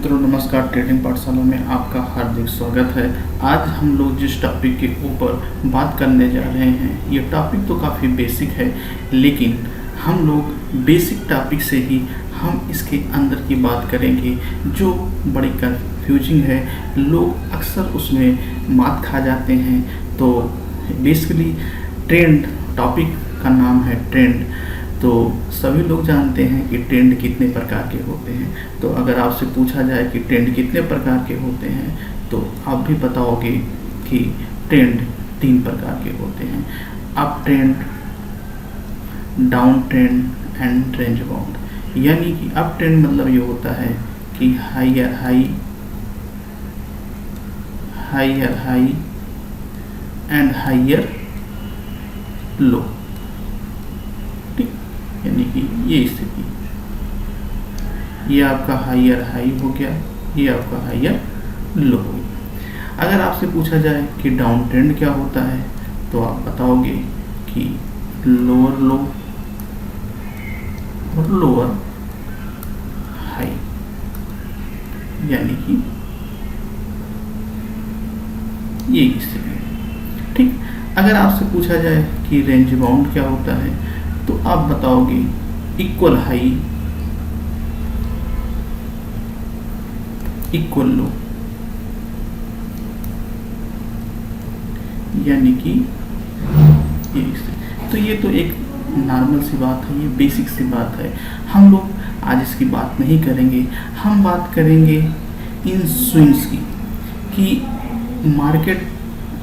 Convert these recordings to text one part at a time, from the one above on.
मित्रों नमस्कार। ट्रेडिंग पाठशाला में आपका हार्दिक स्वागत है। आज हम लोग जिस टॉपिक के ऊपर बात करने जा रहे हैं, ये टॉपिक तो काफ़ी बेसिक है, लेकिन हम लोग बेसिक टॉपिक से ही हम इसके अंदर की बात करेंगे जो बड़ी कंफ्यूजिंग है। लोग अक्सर उसमें मात खा जाते हैं। तो बेसिकली ट्रेंड, टॉपिक का नाम है ट्रेंड। तो सभी लोग जानते हैं कि ट्रेंड कितने प्रकार के होते हैं। तो अगर आपसे पूछा जाए कि ट्रेंड कितने प्रकार के होते हैं, तो आप भी बताओगे कि ट्रेंड 3 प्रकार के होते हैं: up trend, down trend and range bound. यानी कि अप ट्रेंड मतलब ये होता है कि higher high, higher high and higher low. ठीक, यानी कि ये स्थिति, ये आपका हायर हाई हो गया, ये आपका हायर लो हो गया। अगर आपसे पूछा जाए कि डाउन ट्रेंड क्या होता है, तो आप बताओगे कि लोअर लो और लोअर हाई, यानी कि ये स्थिति। ठीक, अगर आपसे पूछा जाए कि रेंज बाउंड क्या होता है, तो आप बताओगे इक्वल हाई, इक्वल लो, यानी कि ये। तो ये तो एक नॉर्मल सी बात है, ये बेसिक सी बात है। हम लोग आज इसकी बात नहीं करेंगे। हम बात करेंगे इन स्विंग्स की, कि मार्केट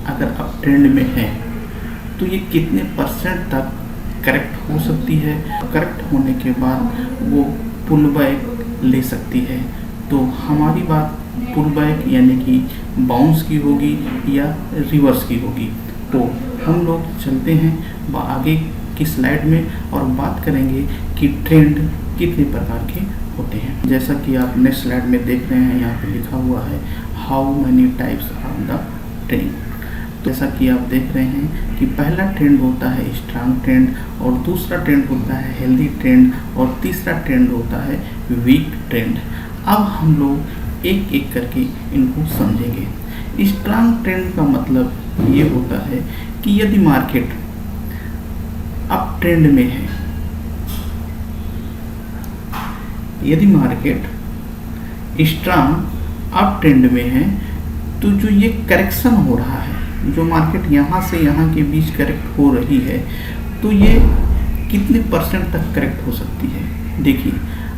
अगर अप ट्रेंड में है तो ये कितने परसेंट तक करेक्ट हो सकती है। करेक्ट होने के बाद वो पुल बैक ले सकती है। तो हमारी बात पुल बैक यानी कि बाउंस की होगी या रिवर्स की होगी। तो हम लोग चलते हैं आगे की स्लाइड में और बात करेंगे कि ट्रेंड कितने प्रकार के होते हैं। जैसा कि आप नेक्स्ट स्लाइड में देख रहे हैं, यहाँ पे लिखा हुआ है how many types of the trend. जैसा कि आप देख रहे हैं कि पहला ट्रेंड होता है स्ट्रांग ट्रेंड, और दूसरा ट्रेंड होता है हेल्दी ट्रेंड, और तीसरा ट्रेंड होता है वीक ट्रेंड। अब हम लोग एक एक करके इनको समझेंगे। स्ट्रांग ट्रेंड का मतलब ये होता है कि यदि मार्केट अप ट्रेंड में है, यदि मार्केट स्ट्रांग अप ट्रेंड में है, तो जो ये करेक्शन हो रहा है, जो मार्केट यहाँ से यहाँ के बीच करेक्ट हो रही है, तो ये कितने परसेंट तक करेक्ट हो सकती है। देखिए,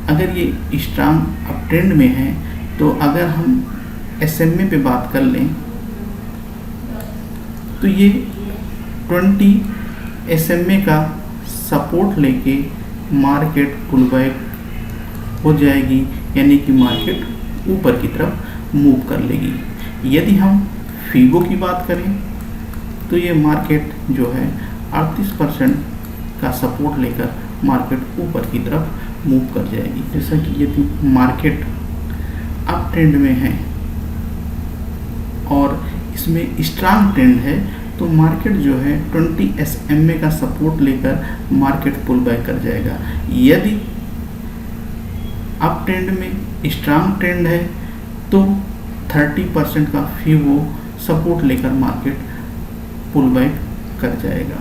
अगर ये स्ट्रांग अप ट्रेंड में है, तो अगर हम SMA पे बात कर लें, तो ये 20 SMA का सपोर्ट लेके मार्केट पुल बैक हो जाएगी, यानी कि मार्केट ऊपर की तरफ मूव कर लेगी। यदि हम फीबो की बात करें, तो ये मार्केट जो है 38% का सपोर्ट लेकर मार्केट ऊपर की तरफ मूव कर जाएगी। जैसा कि यदि मार्केट अप ट्रेंड में है और इसमें स्ट्रांग ट्रेंड है, तो मार्केट जो है 20 SMA का सपोर्ट लेकर मार्केट पुल बैक कर जाएगा। यदि अप ट्रेंड में स्ट्रांग ट्रेंड है, तो 30% का फीबो सपोर्ट लेकर मार्केट पुल बैक कर जाएगा।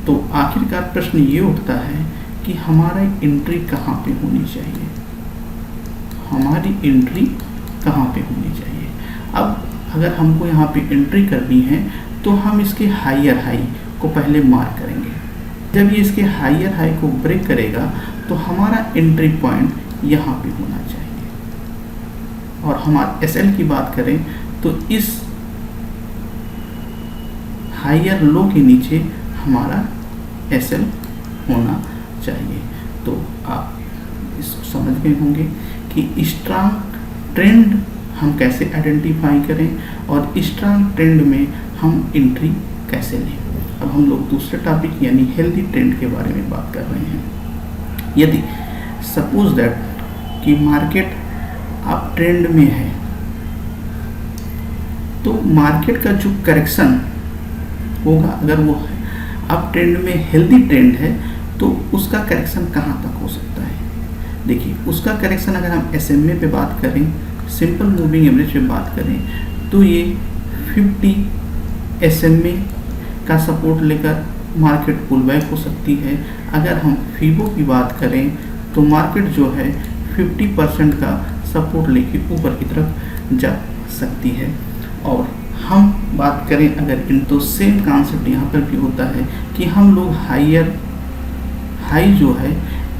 तो आखिरकार प्रश्न ये उठता है कि हमारा एंट्री कहाँ पे होनी चाहिए, हमारी एंट्री कहाँ पे होनी चाहिए। अब अगर हमको यहाँ पे एंट्री करनी है, तो हम इसके हायर हाई को पहले मार्क करेंगे। जब ये इसके हायर हाई को ब्रेक करेगा, तो हमारा एंट्री पॉइंट यहाँ पे होना चाहिए। और हमारा SL की बात करें, तो इस हायर लो के नीचे हमारा SL होना चाहिए। तो आप इसको समझ गए होंगे कि स्ट्रांग ट्रेंड हम कैसे आइडेंटिफाई करें और स्ट्रांग ट्रेंड में हम एंट्री कैसे लें। अब हम लोग दूसरे टॉपिक यानी हेल्दी ट्रेंड के बारे में बात कर रहे हैं। यदि सपोज दैट कि मार्केट अप ट्रेंड में है, तो मार्केट का जो करेक्शन होगा, अगर वो अप ट्रेंड में हेल्दी ट्रेंड है, तो उसका करेक्शन कहाँ तक हो सकता है। देखिए, उसका करेक्शन अगर हम SMA पे बात करें, सिंपल मूविंग एवरेज पे बात करें तो ये 50 SMA का सपोर्ट लेकर मार्केट पुल बैक हो सकती है। अगर हम फीबो की बात करें तो मार्केट जो है 50% का सपोर्ट लेके ऊपर की तरफ जा सकती है। और हम बात करें अगर इन तो सेम कॉन्सेप्ट यहाँ पर भी होता है कि हम लोग हाई जो है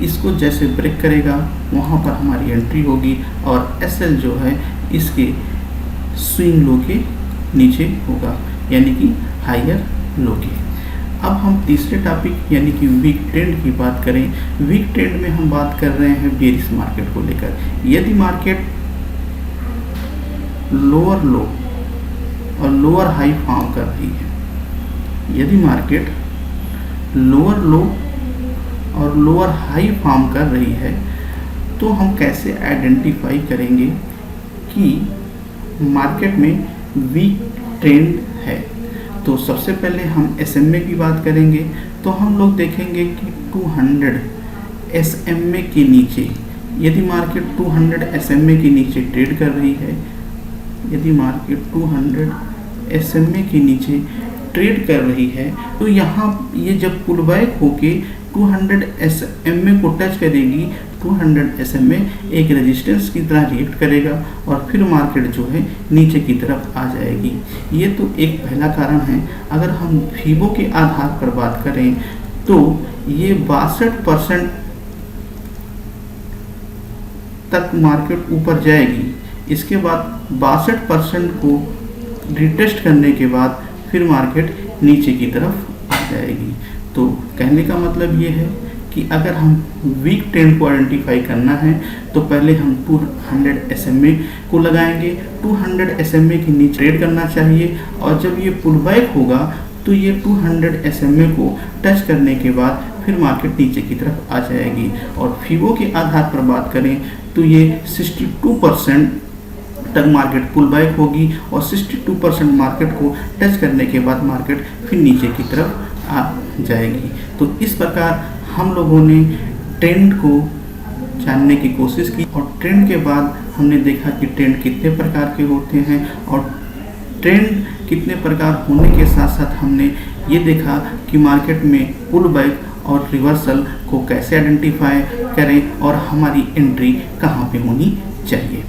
इसको जैसे ब्रेक करेगा वहाँ पर हमारी एंट्री होगी और SL जो है इसके स्विंग लो के नीचे होगा, यानी कि हायर लो के। अब हम तीसरे टॉपिक यानी कि वीक ट्रेंड की बात करें। वीक ट्रेंड में हम बात कर रहे हैं बेरिश मार्केट को लेकर। यदि मार्केट लोअर लो और लोअर हाई फॉर्म कर रही है, यदि मार्केट लोअर लो और लोअर हाई फॉर्म कर रही है तो हम कैसे आइडेंटिफाई करेंगे कि मार्केट में वीक ट्रेंड है। तो सबसे पहले हम SMA की बात करेंगे तो हम लोग देखेंगे कि 200 SMA के नीचे, यदि मार्केट 200 SMA के नीचे ट्रेड कर रही है, यदि मार्केट 200 SMA के नीचे ट्रेड कर रही है तो यहाँ ये जब पुल बैक होके 200 SMA को टच करेगी, 200 SMA एक रेजिस्टेंस की तरह रिएक्ट करेगा और फिर मार्केट जो है नीचे की तरफ आ जाएगी। ये तो एक पहला कारण है। अगर हम फीबो के आधार पर बात करें तो ये 62% तक मार्केट ऊपर जाएगी। इसके बाद 62% को रिटेस्ट करने के बाद फिर मार्केट नीचे की तरफ आ जाएगी। तो कहने का मतलब ये है कि अगर हम वीक ट्रेंड को आइडेंटिफाई करना है तो पहले हम 200 SMA को लगाएंगे। 200 SMA के नीचे ट्रेड करना चाहिए और जब ये पुल बैक होगा तो ये 200 SMA को टच करने के बाद फिर मार्केट नीचे की तरफ आ जाएगी। और फीबो के आधार पर बात करें तो ये 62% तक मार्केट पुल बैक होगी और 62% मार्केट को टच करने के बाद मार्केट फिर नीचे की तरफ आ जाएगी। तो इस प्रकार हम लोगों ने ट्रेंड को जानने की कोशिश की और ट्रेंड के बाद हमने देखा कि ट्रेंड कितने प्रकार के होते हैं और ट्रेंड कितने प्रकार होने के साथ साथ हमने ये देखा कि मार्केट में पुल बैक और रिवर्सल को कैसे आइडेंटिफाई करें और हमारी एंट्री कहाँ पे होनी चाहिए।